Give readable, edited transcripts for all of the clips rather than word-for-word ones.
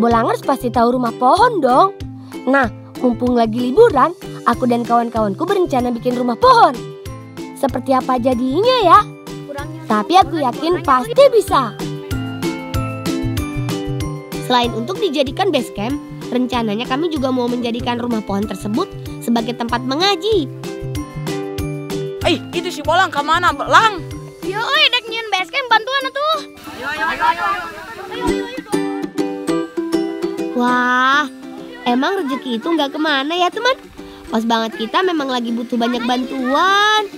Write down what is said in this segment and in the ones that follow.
Bolangers pasti tahu rumah pohon dong. Nah, mumpung lagi liburan, aku dan kawan-kawanku berencana bikin rumah pohon. Seperti apa jadinya ya? Tapi aku yakin pasti bisa. Selain untuk dijadikan base camp, rencananya kami juga mau menjadikan rumah pohon tersebut sebagai tempat mengaji. Itu si Bolang kemana, Lang? Yo, dek nyian base camp bantuan atuh. Ayo. Wah, emang rezeki itu nggak kemana ya teman? Pas banget kita memang lagi butuh banyak bantuan.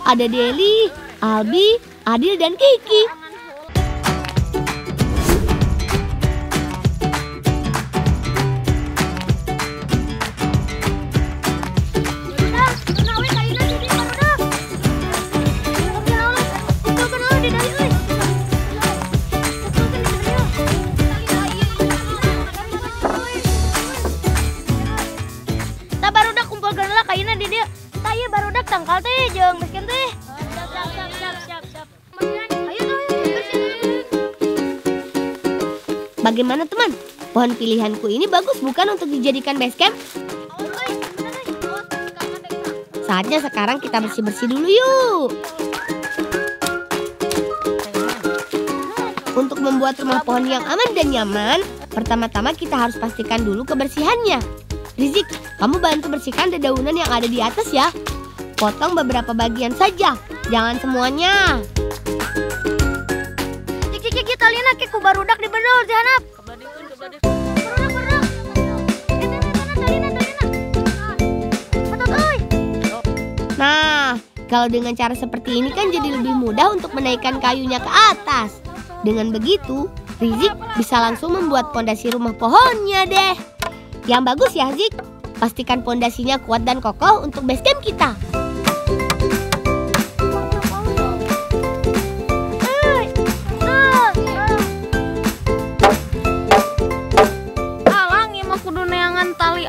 Ada Deli, Albi, Adil, dan Kiki. Tangkal teh jeung miskin teh. Siap. Ayo. Bagaimana teman? Pohon pilihanku ini bagus bukan untuk dijadikan base camp? Saatnya sekarang kita bersih-bersih dulu yuk. Untuk membuat rumah pohon yang aman dan nyaman, pertama-tama kita harus pastikan dulu kebersihannya. Rizik, kamu bantu bersihkan dedaunan yang ada di atas ya. Potong beberapa bagian saja, jangan semuanya. Cik, talina ke kubarudak di benol jahanap. Nah, kalau dengan cara seperti ini kan jadi lebih mudah untuk menaikkan kayunya ke atas. Dengan begitu, Rizik bisa langsung membuat pondasi rumah pohonnya deh. Yang bagus ya Zik, pastikan pondasinya kuat dan kokoh untuk base camp kita.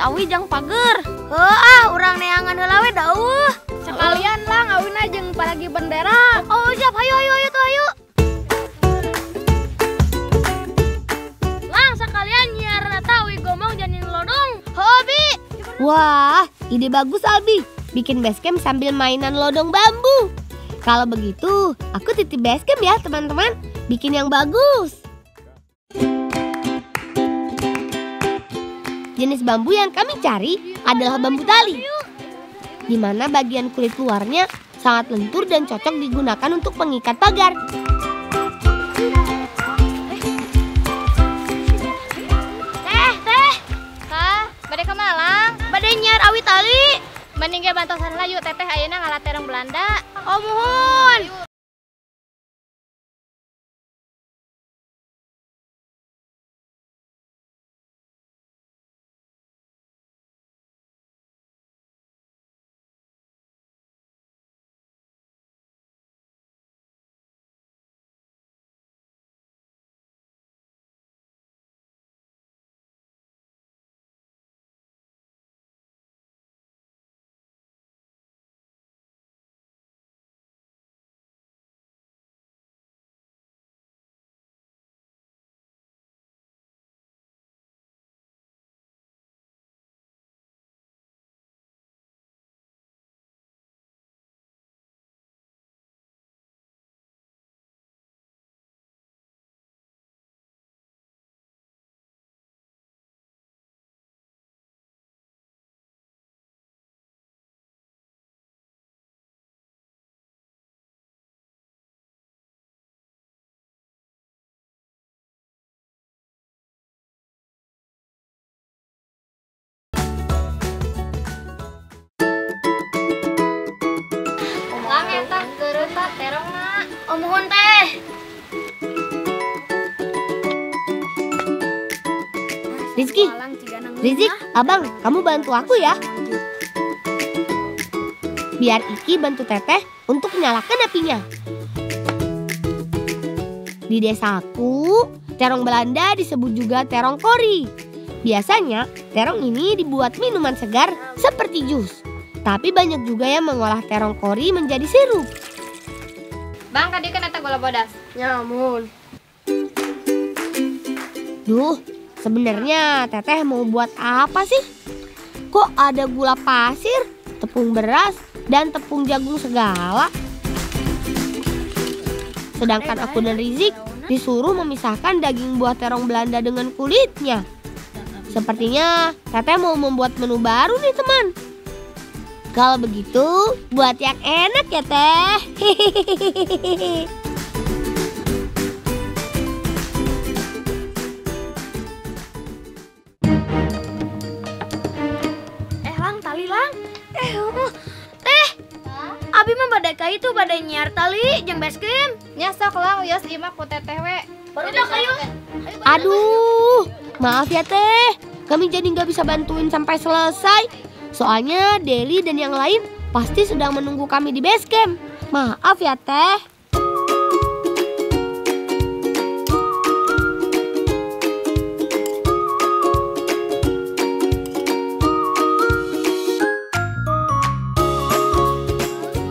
Awi jang pager. Urang neangan heula we dauh. Sekalian Lang awina jeung paragi bendera. Oh, siap. Ayo. Lang sekalian nyiar eta awi gomong janin lodong. Hobi. Wah, ide bagus Albi. Bikin base camp sambil mainan lodong bambu. Kalau begitu, aku titip base camp ya teman-teman. Bikin yang bagus. Jenis bambu yang kami cari adalah bambu tali, di mana bagian kulit luarnya sangat lentur dan cocok digunakan untuk pengikat pagar. Teh. Bade ka Malang? Bade nyiar awi tali. Mending ge bantos sarua yuk teteh ayeuna ngalatereng Belanda. Oh muhun. Oh muhun teh. Rizik, abang, kamu bantu aku ya. Biar Iki bantu Teteh untuk menyalakan apinya. Di desaku, terong Belanda disebut juga terong kori. Biasanya, terong ini dibuat minuman segar seperti jus. Tapi banyak juga yang mengolah terong kori menjadi sirup. Bang, tadi kan eta gula bodas. Nyamun. Duh, sebenarnya Teteh mau buat apa sih? Kok ada gula pasir, tepung beras, dan tepung jagung segala? Sedangkan aku dan Rizik disuruh memisahkan daging buah terong Belanda dengan kulitnya. Sepertinya Teteh mau membuat menu baru nih teman. Kalau begitu, buat yang enak ya Teh. Lang, tali lang. Teh. Abi mah badai kayu tuh badai nyiar tali jeung basecamp. Nya sok lang, yos ieu mah ku teteh we. Udah kayu. Aduh, maaf ya Teh. Kami jadi nggak bisa bantuin sampai selesai. Soalnya Deli dan yang lain pasti sedang menunggu kami di base camp. Maaf ya Teh.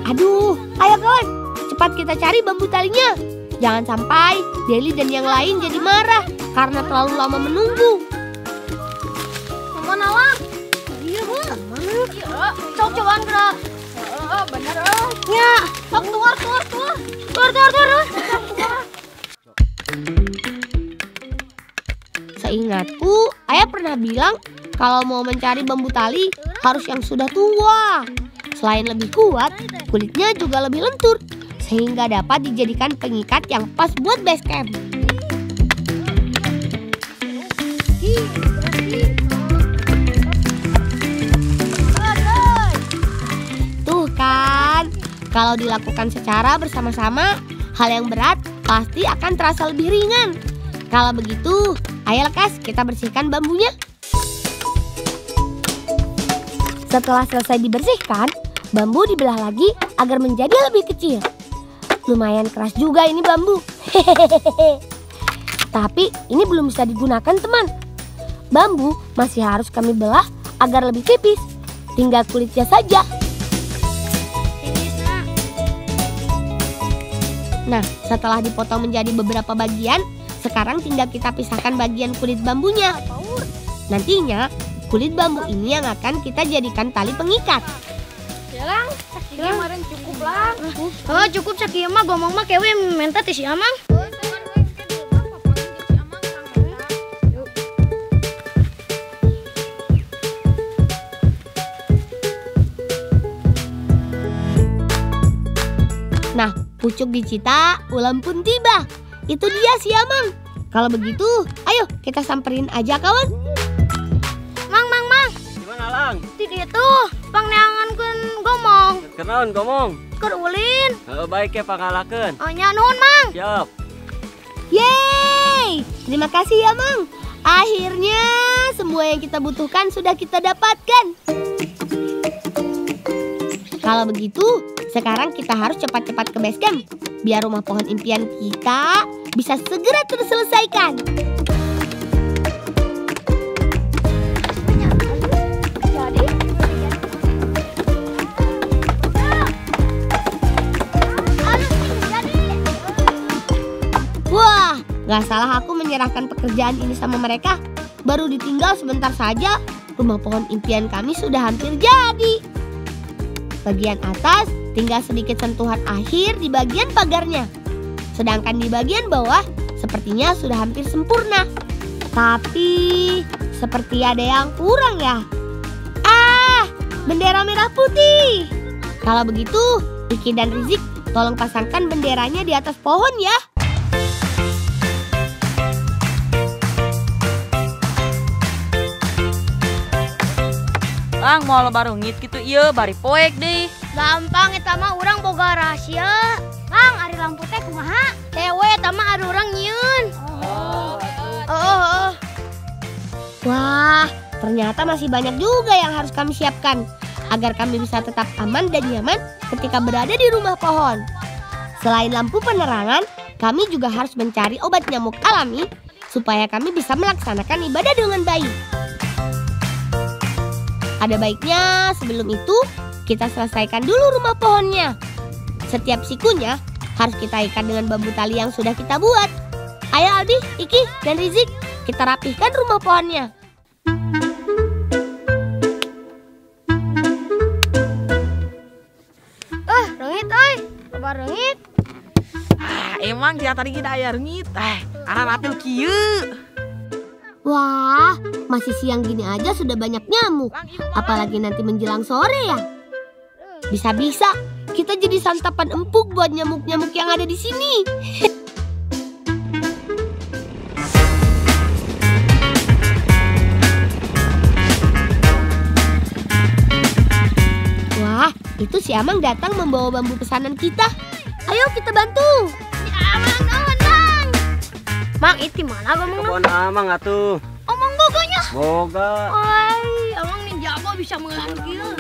Aduh, ayo kawan, cepat kita cari bambu talinya. Jangan sampai Deli dan yang lain jadi marah karena terlalu lama menunggu. Mana lang? Iya, Bu. Iya, sok cobaan gerak. Bener nya, sok keluar. Seingatku, Ayah pernah bilang kalau mau mencari bambu tali harus yang sudah tua. Selain lebih kuat, kulitnya juga lebih lentur sehingga dapat dijadikan pengikat yang pas buat base camp. Tuh kan, kalau dilakukan secara bersama-sama, hal yang berat pasti akan terasa lebih ringan. Kalau begitu, ayo lekas kita bersihkan bambunya. Setelah selesai dibersihkan, bambu dibelah lagi agar menjadi lebih kecil. Lumayan keras juga ini bambu. Tapi ini belum bisa digunakan teman. Bambu masih harus kami belah agar lebih tipis. Tinggal kulitnya saja. Nah, setelah dipotong menjadi beberapa bagian, sekarang tinggal kita pisahkan bagian kulit bambunya. Nantinya, kulit bambu ini yang akan kita jadikan tali pengikat. Ya lang, kemarin cukup lang. Oh cukup sakieu mah gomong mah kewe minta ti si Amang. Nah, pucuk dicita, ulam pun tiba. Itu dia si Amang. Kalau begitu, ayo kita samperin aja kawan. Mang. Gimana lang? Ti ditu pangneangankeun gomong. Kenaon ngomong? Keur ulin. Baik ya pangalakeun. Oh nya nuhun Mang. Siap. Yeay! Terima kasih ya Mang. Akhirnya semua yang kita butuhkan sudah kita dapatkan. Kalau begitu, sekarang kita harus cepat-cepat ke base camp biar rumah pohon impian kita bisa segera terselesaikan. Wah, gak salah aku menyerahkan pekerjaan ini sama mereka. Baru ditinggal sebentar saja, rumah pohon impian kami sudah hampir jadi. Bagian atas tinggal sedikit sentuhan akhir di bagian pagarnya. Sedangkan di bagian bawah sepertinya sudah hampir sempurna. Tapi seperti ada yang kurang ya. Bendera merah putih. Kalau begitu, Iki dan Rizik tolong pasangkan benderanya di atas pohon ya. Lang mau lebarungit gitu iya bari poek deh. Gampang eta mah urang boga rahasia. Mang, ari lampu teh kumaha? Tewe eta mah ari urang nyieun. Wah, ternyata masih banyak juga yang harus kami siapkan agar kami bisa tetap aman dan nyaman ketika berada di rumah pohon. Selain lampu penerangan, kami juga harus mencari obat nyamuk alami supaya kami bisa melaksanakan ibadah dengan baik. Ada baiknya sebelum itu kita selesaikan dulu rumah pohonnya. Setiap sikunya harus kita ikat dengan bambu tali yang sudah kita buat. Ayo Aldi, Iki, dan Rizik, kita rapihkan rumah pohonnya. Rengit oi. Kabar rengit. Emang dia tadi kita aya reungit. Karena rapil kieu. Wah, masih siang gini aja sudah banyak nyamuk. Apalagi nanti menjelang sore ya. Bisa-bisa kita jadi santapan empuk buat nyamuk-nyamuk yang ada di sini. Wah, itu si Amang datang membawa bambu pesanan kita. Ayo kita bantu. Amang naon, Mang? Mang, itu mana ngomong? Kebon Amang atuh. Omong bogonya. Boga. Ay, Amang nih jago bisa meulahan kieu.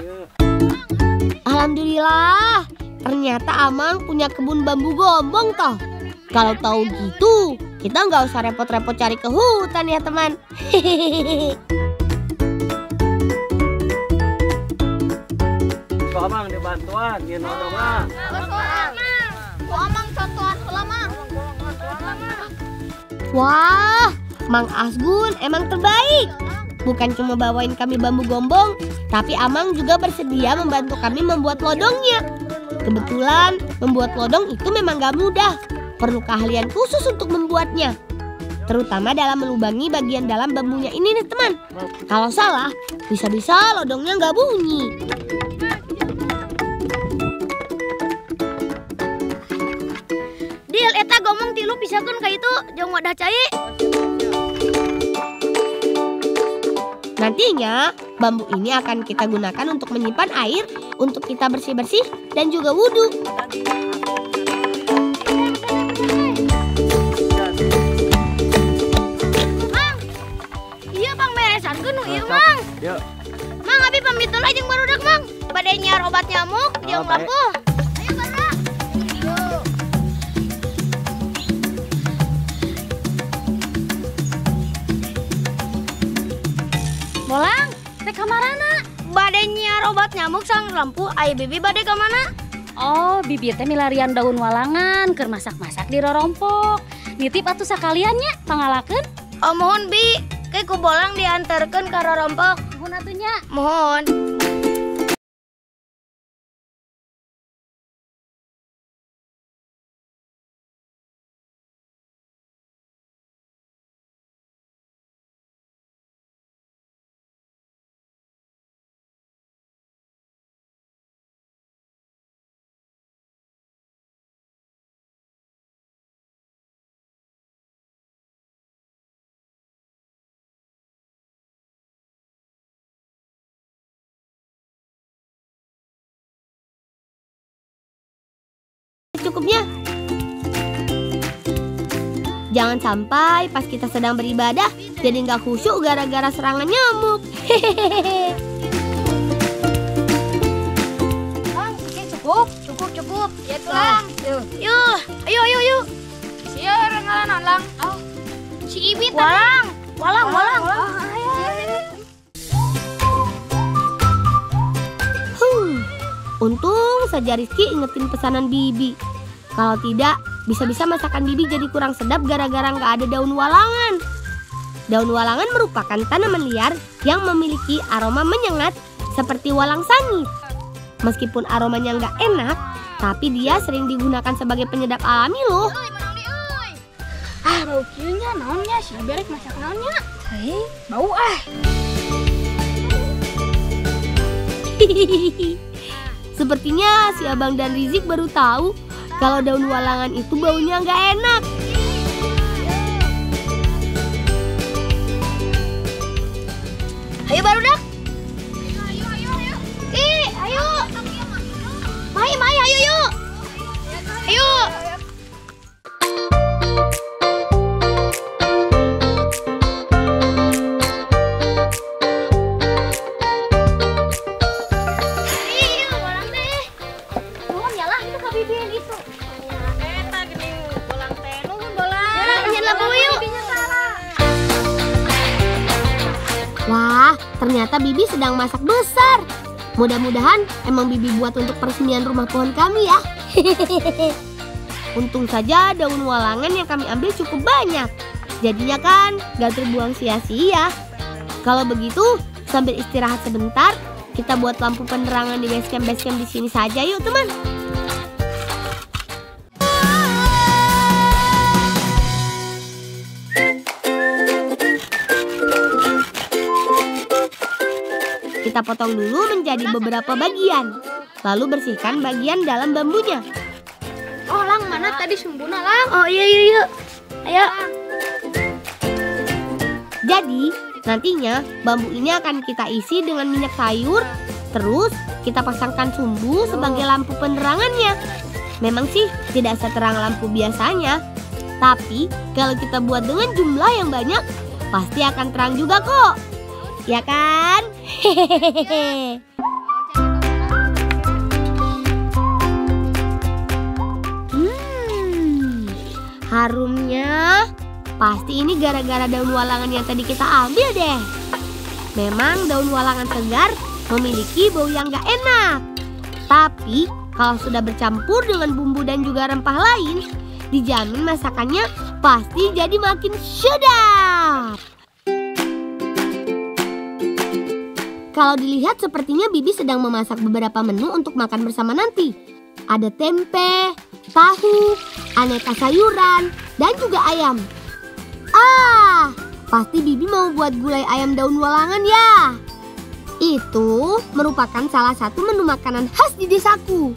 Alhamdulillah, ternyata Amang punya kebun bambu gombong toh. Kalau tahu gitu, kita nggak usah repot-repot cari ke hutan ya teman. Kok Amang dibantuan, nyeun nodongan. Amang contohan heula, Mang. Wah, Mang Asgun emang terbaik. Bukan cuma bawain kami bambu gombong, tapi Amang juga bersedia membantu kami membuat lodongnya. Kebetulan membuat lodong itu memang gak mudah. Perlu keahlian khusus untuk membuatnya. Terutama dalam melubangi bagian dalam bambunya ini nih teman. Kalau salah, bisa-bisa lodongnya gak bunyi. Dil, eta ngomong tilu pisakeun ka itu jeung wadah cai. Nantinya, bambu ini akan kita gunakan untuk menyimpan air, untuk kita bersih-bersih, dan juga wudhu. Mang, iya Bang meresankeun nu ieu Mang. Yuk. Mang, abi pamit heula jeung barudak Mang. Bade nyiar obat nyamuk jeung baik. lampu. Ayo barudak. Bolang, teh ka marana? Bade nyiar obat nyamuk sang lampu, aya bibi bade ka mana? Oh, bibi teh milarian daun walangan keur masak-masak di rorompok. Nitip atuh sakalian nya pangalakeun. Oh mohon bi, ke ku bolang diantarkeun ka rorompok. Nuhun atuh nya. Mohon. Cukupnya. Jangan sampai pas kita sedang beribadah jadi nggak khusyuk gara-gara serangan nyamuk. Bang, oke cukup? Cukup. Ya tulang. Yuk, ayo. Siapa ngalan lang? Oh, si Ibi tadi. Walang. Untung saja Rizky ingetin pesanan Bibi. Kalau tidak, bisa-bisa masakan Bibi jadi kurang sedap gara-gara nggak ada daun walangan. Daun walangan merupakan tanaman liar yang memiliki aroma menyengat seperti walang sangit. Meskipun aromanya nggak enak, tapi dia sering digunakan sebagai penyedap alami loh. Bau kieunya naonnya? Si berek masak naonnya? Bau Sepertinya si Abang dan Rizik baru tahu kalau daun walangan itu baunya nggak enak. Ayo barudak. Ayo. Ayo. Mai, ayo yuk. Ayo. Wah, ternyata Bibi sedang masak besar. Mudah-mudahan emang Bibi buat untuk peresmian rumah pohon kami ya. Untung saja daun walangan yang kami ambil cukup banyak. Jadinya kan gak terbuang sia-sia. Kalau begitu, sambil istirahat sebentar, kita buat lampu penerangan di base camp di sini saja yuk teman. Kita potong dulu menjadi beberapa bagian, lalu bersihkan bagian dalam bambunya. Oh Lang, mana tadi sumbuna Lang? Oh iya. Ayo. Jadi, nantinya bambu ini akan kita isi dengan minyak sayur, terus kita pasangkan sumbu sebagai lampu penerangannya. Memang sih tidak seterang lampu biasanya, tapi kalau kita buat dengan jumlah yang banyak, pasti akan terang juga kok. Ya kan? Hehehe. Harumnya pasti ini gara-gara daun walangan yang tadi kita ambil deh. Memang daun walangan segar memiliki bau yang gak enak. Tapi kalau sudah bercampur dengan bumbu dan juga rempah lain, dijamin masakannya pasti jadi makin sedap. Kalau dilihat sepertinya Bibi sedang memasak beberapa menu untuk makan bersama nanti. Ada tempe, tahu, aneka sayuran, dan juga ayam. Pasti Bibi mau buat gulai ayam daun walangan ya. Itu merupakan salah satu menu makanan khas di desaku.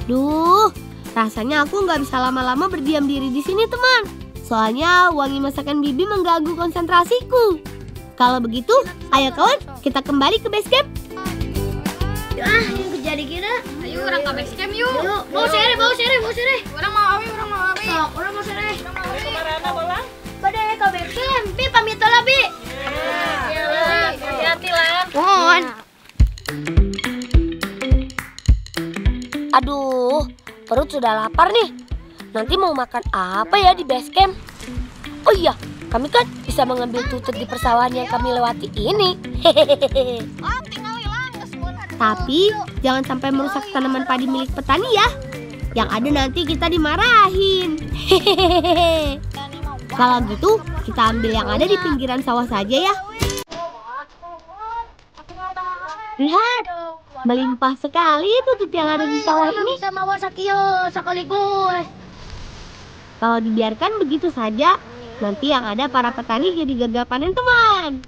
Duh, rasanya aku nggak bisa lama-lama berdiam diri di sini teman. Soalnya wangi masakan Bibi mengganggu konsentrasiku. Kalau begitu, ayo kawan, kita kembali ke base camp. Yang kejadi kita. Ayo orang ke base camp yuk. Bawa sere. Orang mau awi. Orang mau sere. Kemana bola? Badai ke base camp. Bi pamit lah Bi. Hati-hati lah. Mohon. Aduh, perut sudah lapar nih. Nanti mau makan apa ya di base camp? Oh iya, kami kan bisa mengambil tutut di persawahan yang kami lewati ini. Hehehe. Tapi jangan sampai merusak tanaman padi milik petani ya. Yang ada nanti kita dimarahin. Hehehe. Kalau gitu, kita ambil yang ada di pinggiran sawah saja ya. Lihat, melimpah sekali tutut yang ada di sawah ini. Sama wasakio sekaligus. Kalau dibiarkan begitu saja, nanti yang ada para petani jadi gagal panen teman.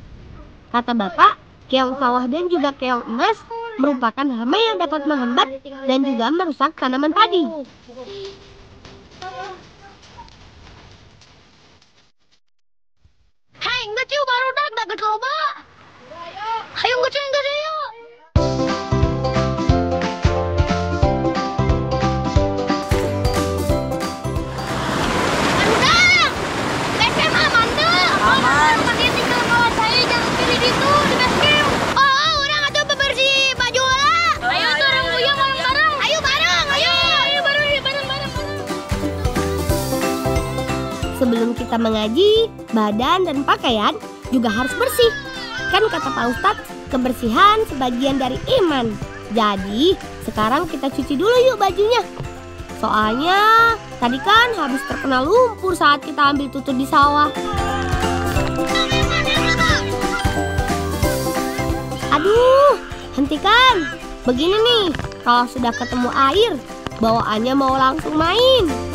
Kata Bapak, keong sawah dan juga keong emas merupakan hama yang dapat menghambat dan juga merusak tanaman padi. Hai, enggak ciu baru datang ke coba. Ayo enggak ciu. Sebelum kita mengaji, badan dan pakaian juga harus bersih. Kan kata Pak Ustadz, kebersihan sebagian dari iman. Jadi, sekarang kita cuci dulu yuk bajunya. Soalnya, tadi kan habis terkena lumpur saat kita ambil tutut di sawah. Aduh, hentikan. Begini nih, kalau sudah ketemu air, bawaannya mau langsung main.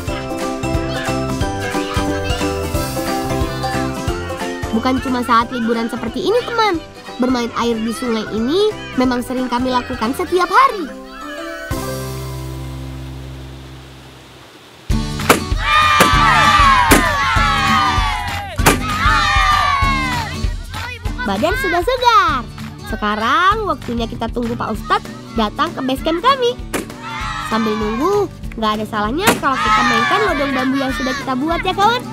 Bukan cuma saat liburan seperti ini teman. Bermain air di sungai ini memang sering kami lakukan setiap hari. Badan sudah segar. Sekarang waktunya kita tunggu Pak Ustadz datang ke base camp kami. Sambil nunggu, nggak ada salahnya kalau kita mainkan lodong bambu yang sudah kita buat ya kawan.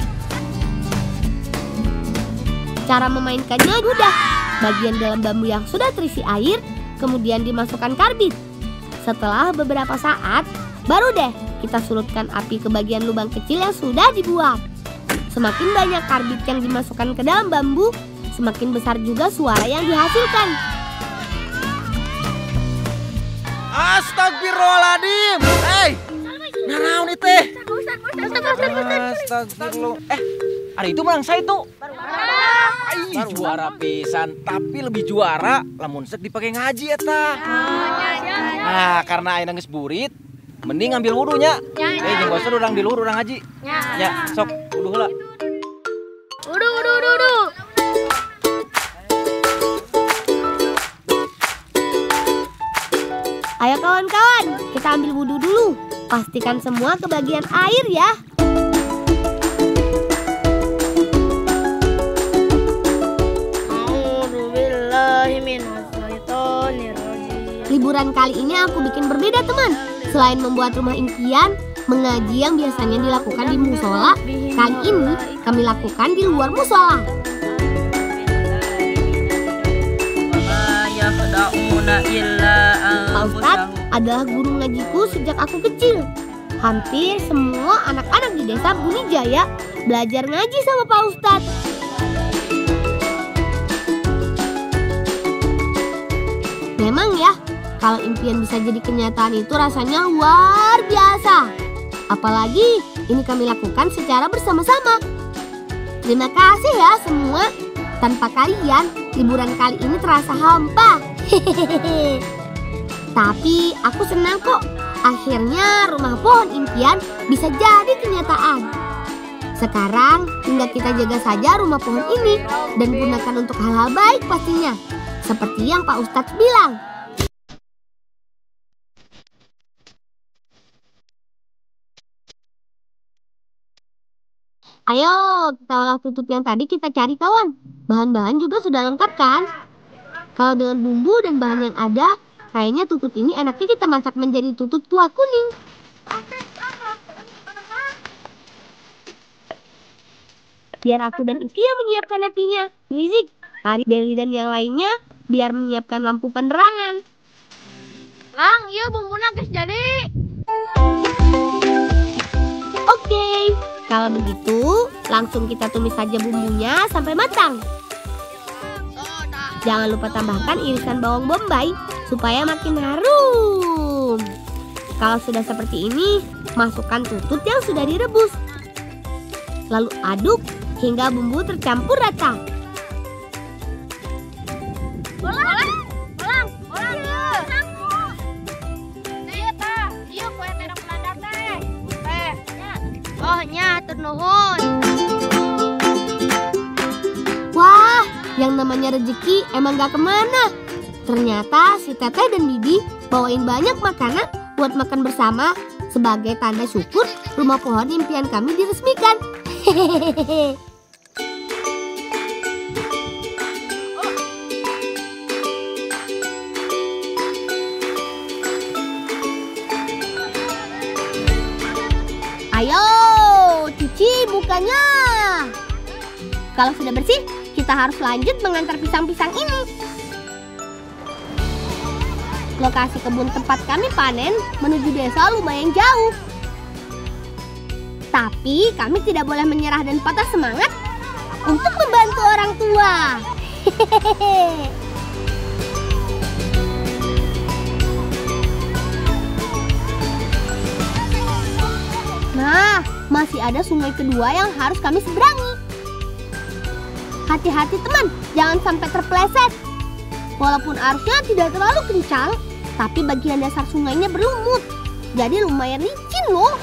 Cara memainkannya mudah. Bagian dalam bambu yang sudah terisi air, kemudian dimasukkan karbit. Setelah beberapa saat, baru deh kita surutkan api ke bagian lubang kecil yang sudah dibuat. Semakin banyak karbit yang dimasukkan ke dalam bambu, semakin besar juga suara yang dihasilkan. Astagfirullahaladzim. Hei, nanaon itu teh? Astagfirullah. Hari itu menang saya tuh. Juara pisan, tapi lebih juara lamun sek dipakai ngaji eta. Nah, karena ayeuna geus burit, mending ngambil wudunya. Jeung bosan urang di luhur urang ngaji. Ya, sok wudu heula. Wudu. Ayo kawan-kawan, kita ambil wudhu dulu. Pastikan semua kebagian air ya. Liburan kali ini aku bikin berbeda teman. Selain membuat rumah impian, mengaji yang biasanya dilakukan di musola, kali ini kami lakukan di luar musola. Pak Ustadz adalah guru ngajiku sejak aku kecil. Hampir semua anak-anak di desa Bumi Jaya belajar ngaji sama Pak Ustadz. Memang ya, kalau impian bisa jadi kenyataan itu rasanya luar biasa. Apalagi ini kami lakukan secara bersama-sama. Terima kasih ya semua. Tanpa kalian, liburan kali ini terasa hampa. Tapi aku senang kok. Akhirnya rumah pohon impian bisa jadi kenyataan. Sekarang tinggal kita jaga saja rumah pohon ini dan gunakan untuk hal-hal baik pastinya. Seperti yang Pak Ustadz bilang. Ayo, kita olah tutup yang tadi kita cari kawan. Bahan-bahan juga sudah lengkap kan? Kalau dengan bumbu dan bahan yang ada, kayaknya tutut ini enaknya kita masak menjadi tutut kuah kuning. Biar aku dan Iki yang menyiapkan apinya. Rizik, Ari, Deli dan yang lainnya biar menyiapkan lampu penerangan. Lang, iya bumbunya geus jadi. Oke, kalau begitu langsung kita tumis saja bumbunya sampai matang. Jangan lupa tambahkan irisan bawang bombay supaya makin harum. Kalau sudah seperti ini, masukkan tutut yang sudah direbus. Lalu aduk hingga bumbu tercampur rata. Ulang. Nih, Pak. Ieu kue terong Belanda teh. Oh, nya atur nuhun. Wah, yang namanya rezeki emang gak kemana. Ternyata si Teteh dan Bibi bawain banyak makanan buat makan bersama sebagai tanda syukur rumah pohon impian kami diresmikan. Hehehe. Ayo, cuci mukanya. Kalau sudah bersih, kita harus lanjut mengantar pisang-pisang ini. Lokasi kebun tempat kami panen menuju desa lumayan jauh. Tapi kami tidak boleh menyerah dan patah semangat untuk membantu orang tua. Hehehe. Nah, masih ada sungai kedua yang harus kami seberangi. Hati-hati teman, jangan sampai terpeleset. Walaupun arusnya tidak terlalu kencang, tapi bagian dasar sungainya berlumut. Jadi lumayan licin loh.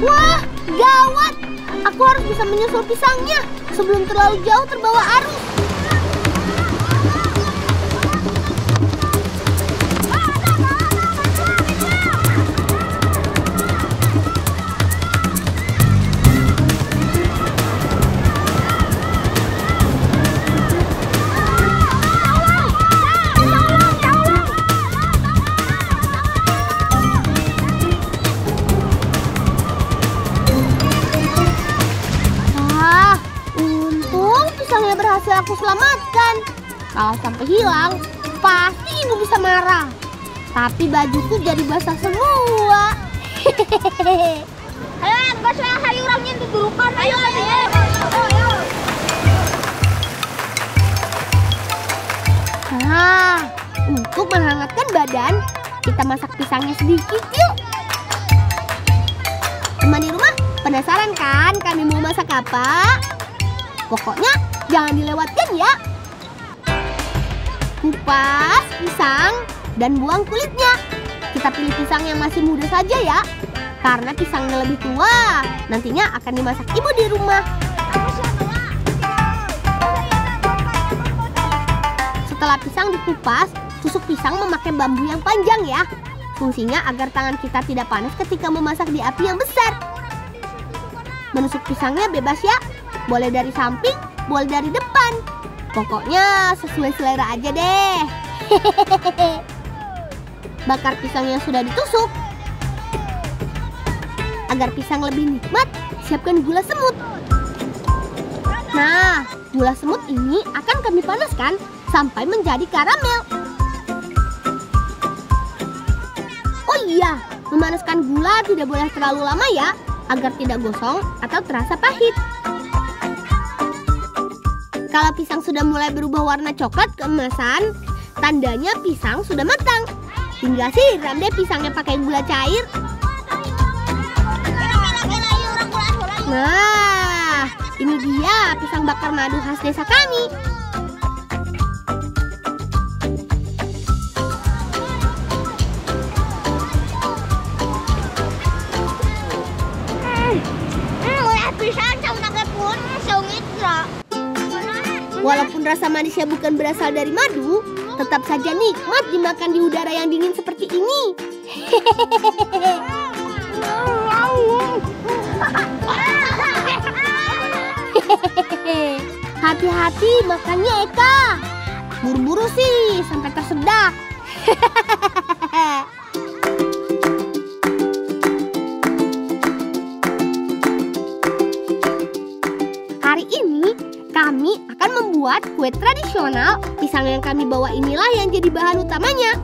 Wah, gawat. Aku harus bisa menyusul pisangnya sebelum terlalu jauh terbawa arus. Berhasil aku selamatkan. Kalau sampai hilang, pasti ibu bisa marah. Tapi bajuku jadi basah semua. Hehehe. Ayo, basah hari orangnya tuturukan. Ayo. Nah, untuk Untuk menghangatkan badan, kita masak pisangnya sedikit yuk. Teman di rumah, penasaran kan kami mau masak apa? Pokoknya jangan dilewatkan ya. Kupas pisang dan buang kulitnya. Kita pilih pisang yang masih muda saja ya. Karena pisangnya lebih tua, nantinya akan dimasak ibu di rumah. Setelah pisang dikupas, tusuk pisang memakai bambu yang panjang ya. Fungsinya agar tangan kita tidak panas ketika memasak di api yang besar. Menusuk pisangnya bebas ya. Boleh dari samping, boleh dari depan. Pokoknya sesuai selera aja deh. Bakar pisang yang sudah ditusuk. Agar pisang lebih nikmat, siapkan gula semut. Nah, gula semut ini akan kami panaskan sampai menjadi karamel. Oh iya, memanaskan gula tidak boleh terlalu lama ya, agar tidak gosong atau terasa pahit. Kalau pisang sudah mulai berubah warna coklat keemasan, tandanya pisang sudah matang. Tinggal siram deh pisangnya pakai gula cair. Nah, ini dia pisang bakar madu khas desa kami. Walaupun rasa manisnya bukan berasal dari madu, tetap saja nikmat dimakan di udara yang dingin seperti ini. Hati-hati makannya Eka. Buru-buru sih sampai tersedak. Hari ini kami akan membuat kue tradisional. Pisang yang kami bawa inilah yang jadi bahan utamanya.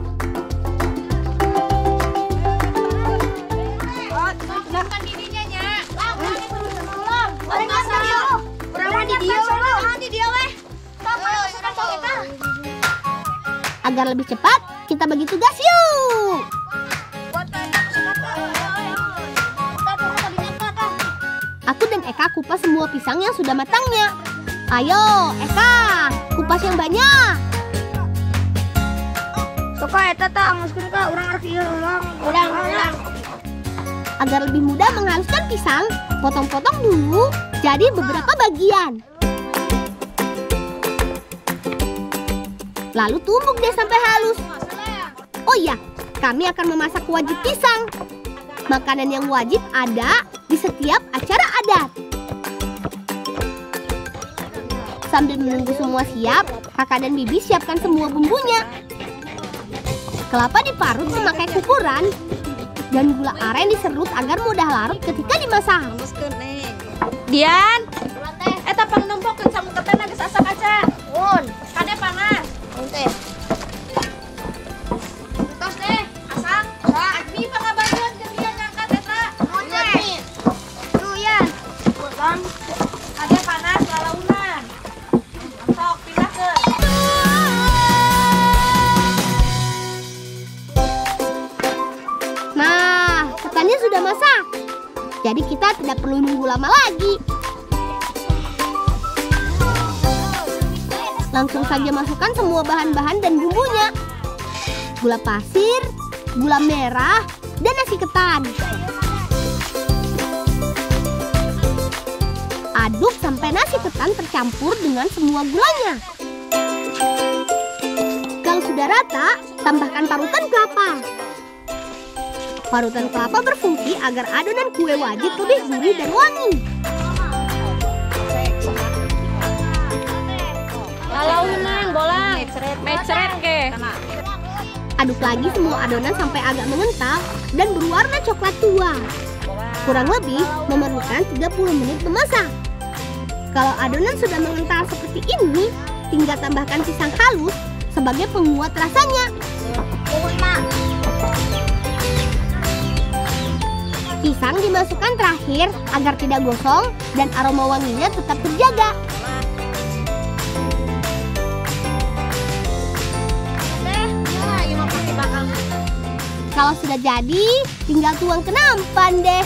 Agar lebih cepat, kita bagi tugas yuk. Aku dan Eka kupas semua pisang yang sudah matangnya. Ayo, Eka, kupas yang banyak. Suka eta tah anguskeun ka urang arek ieu ulang. Agar lebih mudah menghaluskan pisang, potong-potong dulu jadi beberapa bagian. Lalu tumbuk deh sampai halus. Oh iya, kami akan memasak wajib pisang. Makanan yang wajib ada di setiap acara adat. Sambil menunggu semua siap, kakak dan bibi siapkan semua bumbunya. Kelapa diparut memakai kukuran dan gula aren diserut agar mudah larut ketika dimasak. Dian, eta pangnempokeun samuketna geus asa kaca. Mun, Kade panas. teh. Tos deh, asang. Admi pangabareun jeung dia ngangkat eta. Tuh ya. Kade panas lalaunan. Sok pindahkeun. Nah, ketannya sudah masak. Jadi kita tidak perlu nunggu lama lagi. Langsung saja masukkan semua bahan-bahan dan bumbunya. Gula pasir, gula merah, dan nasi ketan. Aduk sampai nasi ketan tercampur dengan semua gulanya. Kalau sudah rata, tambahkan parutan kelapa. Parutan kelapa berfungsi agar adonan kue wajib lebih gurih dan wangi. Lalaunan bolang. Meceret ke. Aduk lagi semua adonan sampai agak mengental dan berwarna coklat tua. Kurang lebih memerlukan 30 menit memasak. Kalau adonan sudah mengental seperti ini, tinggal tambahkan pisang halus sebagai penguat rasanya. Pisang dimasukkan terakhir agar tidak gosong dan aroma wanginya tetap terjaga. Kalau sudah jadi, tinggal tuang ke nampan deh.